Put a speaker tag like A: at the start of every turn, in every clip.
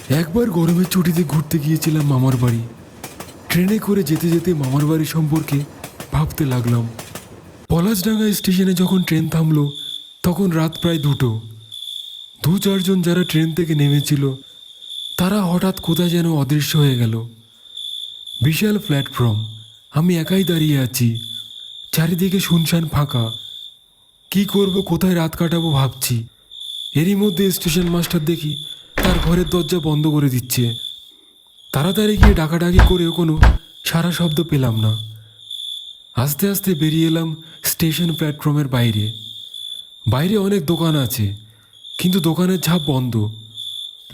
A: একবার গরমের ছুটিতে ঘুরতে গিয়েছিলাম মামার বাড়ি। ট্রেনে করে যেতে যেতে মামার বাড়ি সম্পর্কে ভাবতে লাগলাম। পলাশডাঙ্গা স্টেশনে যখন ট্রেন থামলো তখন রাত প্রায় 2টো। 2-4 জন যারা ট্রেন থেকে নেমেছিল তারা হঠাৎ কোথায় যেন অদৃশ্য হয়ে গেল। বিশাল প্ল্যাটফর্ম, আমি একাই দাঁড়িয়ে আছি, চারিদিকে শুনশান ফাঁকা। কি করব, কোথায় রাত কাটাবো ভাবছি। এরই মধ্যে স্টেশন মাস্টার দেখি তার ঘরের দরজা বন্ধ করে দিচ্ছে। তাড়াতাড়ি গিয়ে ডাকাডাকি করেও কোনো সারা শব্দ পেলাম না। আস্তে আস্তে বেরিয়ে এলাম স্টেশন প্ল্যাটফর্মের বাইরে। বাইরে অনেক দোকান আছে, কিন্তু দোকানের ঝাঁপ বন্ধ।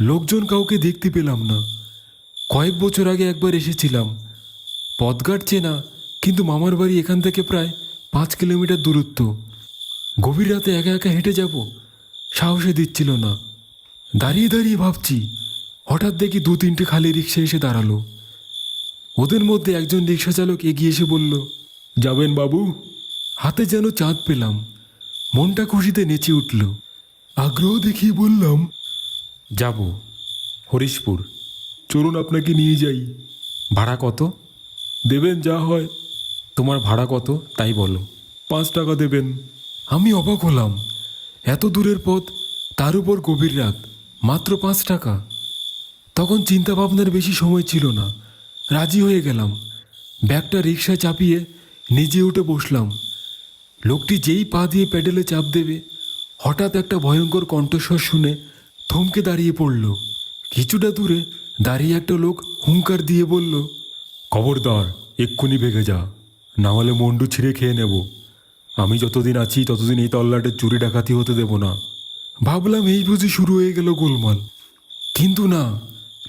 A: লোকজন কাউকে দেখতে পেলাম না। কয়েক বছর আগে একবার এসেছিলাম, পথঘাট চেনা, কিন্তু মামার বাড়ি এখান থেকে প্রায় 5 কিলোমিটার দূরত্ব। গভীর রাতে একা একা হেঁটে যাব সাহসে দিচ্ছিল না। দাঁড়িয়ে দাঁড়িয়ে ভাবছি, হঠাৎ দেখি 2-3টে খালি রিক্সা এসে দাঁড়ালো। ওদের মধ্যে একজন রিক্সা চালক এগিয়ে এসে বলল, যাবেন বাবু? হাতে যেন চাঁদ পেলাম, মনটা খুশিতে নেচে উঠল। আগ্রহ দেখিয়ে বললাম, যাব, হরিশপুর। চলুন আপনাকে নিয়ে যাই। ভাড়া কত দেবেন? যা হয়। তোমার ভাড়া কত তাই বলো। 5 টাকা দেবেন। আমি অবাক হলাম, এত দূরের পথ, তার উপর গভীর রাত, মাত্র 5 টাকা। তখন চিন্তা ভাবনার বেশি সময় ছিল না, রাজি হয়ে গেলাম। ব্যাগটা রিক্সায় চাপিয়ে নিজে উঠে বসলাম। লোকটি যেই পা দিয়ে প্যাডেলে চাপ দেবে, হঠাৎ একটা ভয়ঙ্কর কণ্ঠস্বর শুনে থমকে দাঁড়িয়ে পড়ল। কিছুটা দূরে দাঁড়িয়ে একটা লোক হুঙ্কার দিয়ে বলল, খবরদার, এক্ষুনি ভেগে যা, না হলে মন্ডু ছিঁড়ে খেয়ে নেব। আমি যতদিন আছি ততদিন এই তল্লাটের চুরি ডাকাতি হতে দেব না। ভাবলাম এই বুঝি শুরু হয়ে গেল গোলমাল, কিন্তু না।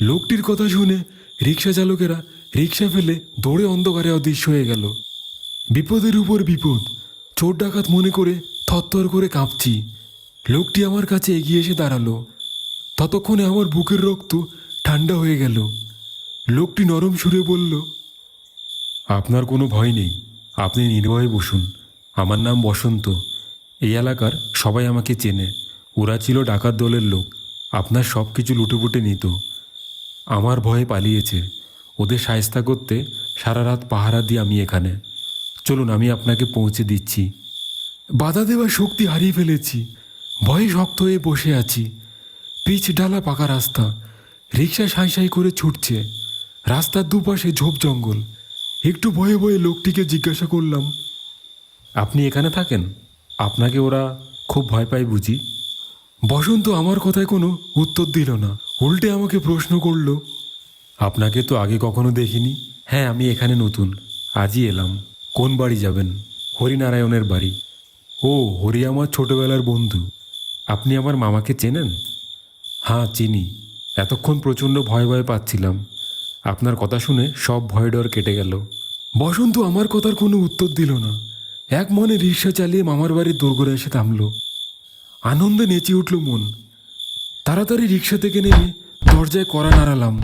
A: লোকটির কথা শুনে রিক্সা চালকেরা রিক্সা ফেলে দৌড়ে অন্ধকারে অদৃশ্য হয়ে গেল। বিপদের উপর বিপদ, চোর ডাকাত মনে করে থরথর করে কাঁপছি। লোকটি আমার কাছে এগিয়ে এসে দাঁড়ালো। ততক্ষণে আমার বুকের রক্ত ঠান্ডা হয়ে গেল। লোকটি নরম সুরে বলল, আপনার কোনো ভয় নেই, আপনি নির্ভয়ে বসুন। আমার নাম বসন্ত। এই এলাকার সবাই আমাকে চেনে। ওরা ছিল ডাকাত দলের লোক, আপনার সব কিছু লুটেপুটে নিত। আমার ভয়ে পালিয়েছে। ওদের সায়স্তা করতে সারা রাত পাহারা দিয়ে আমি এখানে। চলুন, আমি আপনাকে পৌঁছে দিচ্ছি। বাধা দেওয়ার শক্তি হারিয়ে ফেলেছি, ভয়ে শক্ত হয়ে বসে আছি। পিচ ঢালা পাকা রাস্তা, রিক্সা সাঁই সাঁই করে ছুটছে। রাস্তার দুপাশে ঝোপ জঙ্গল। একটু ভয়ে ভয়ে লোকটিকে জিজ্ঞাসা করলাম, আপনি এখানে থাকেন? আপনাকে ওরা খুব ভয় পায় বুঝি? বসন্ত আমার কথায় কোনো উত্তর দিল না, উল্টে আমাকে প্রশ্ন করল, আপনাকে তো আগে কখনো দেখিনি। হ্যাঁ, আমি এখানে নতুন, আজই এলাম। কোন বাড়ি যাবেন? হরিনারায়ণের বাড়ি। ও, হরি আমার ছোটবেলার বন্ধু। আপনি আমার মামাকে চেনেন? হ্যাঁ, চিনি। এতক্ষণ প্রচণ্ড ভয় ভয় পাচ্ছিলাম, আপনার কথা শুনে সব ভয় ডর কেটে গেল। বসন্ত আমার কথার কোনো উত্তর দিল না। এক মনে রিক্সা চালিয়ে মামার বাড়ির দোরগোড়ায় এসে থামল। আনন্দে নেচে উঠল মন। তাড়াতাড়ি রিক্সা থেকে নেমে দরজায় কড়া নাড়ালাম।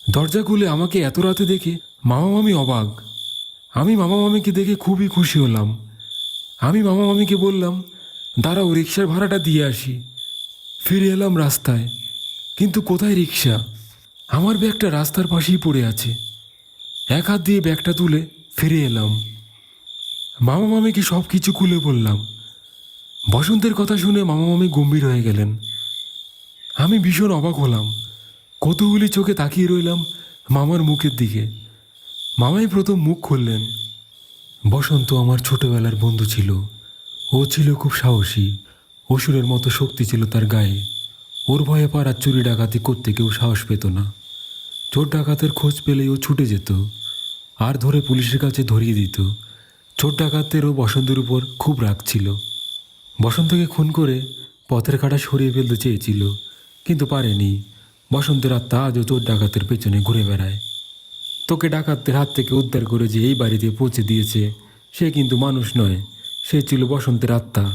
A: দরজা খুলে আমাকে এত রাতে দেখে মামা মামি অবাক। আমি মামা মামিকে দেখে খুবই খুশি হলাম। আমি মামা মামিকে বললাম, দাঁড়াও, রিক্সার ভাড়াটা দিয়ে আসি। ফিরে এলাম রাস্তায়, কিন্তু কোথায় রিক্সা? আমার ব্যাগটা রাস্তার পাশেই পড়ে আছে। এক হাত দিয়ে ব্যাগটা তুলে ফিরে এলাম। মামা মামিকে সব কিছু খুলে বললাম। বসন্তের কথা শুনে মামা মামি গম্ভীর হয়ে গেলেন। আমি ভীষণ অবাক হলাম, কৌতূহলী চোখে তাকিয়ে রইলাম মামার মুখের দিকে। মামাই প্রথম মুখ খুললেন। বসন্ত আমার ছোটবেলার বন্ধু ছিল। ও ছিল খুব সাহসী, অসুরের মতো শক্তি ছিল তার গায়ে। ওর ভয়ে পাড়ার চুরি ডাকাতি করতে কেউ সাহস পেত না। চোর ডাকাতের খোঁজ পেলেই ও ছুটে যেত, আর ধরে পুলিশের কাছে ধরিয়ে দিত। চোর ডাকাতেরও বসন্তের উপর খুব রাগ ছিল। বসন্তকে খুন করে পথের কাঁটা সরিয়ে ফেলতে চেয়েছিল, কিন্তু পারেনি। বসন্তের আত্মা আজও চোর ডাকাতের পেছনে ঘুরে বেড়ায়। তোকে ডাকাতদের হাত থেকে উদ্ধার করে যে এই বাড়িতে পৌঁছে দিয়েছে, সে কিন্তু মানুষ নয়, সে ছিল বসন্তের আত্মা।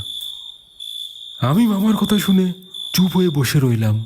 A: আমি মামার কথা শুনে চুপ হয়ে বসে রইলাম।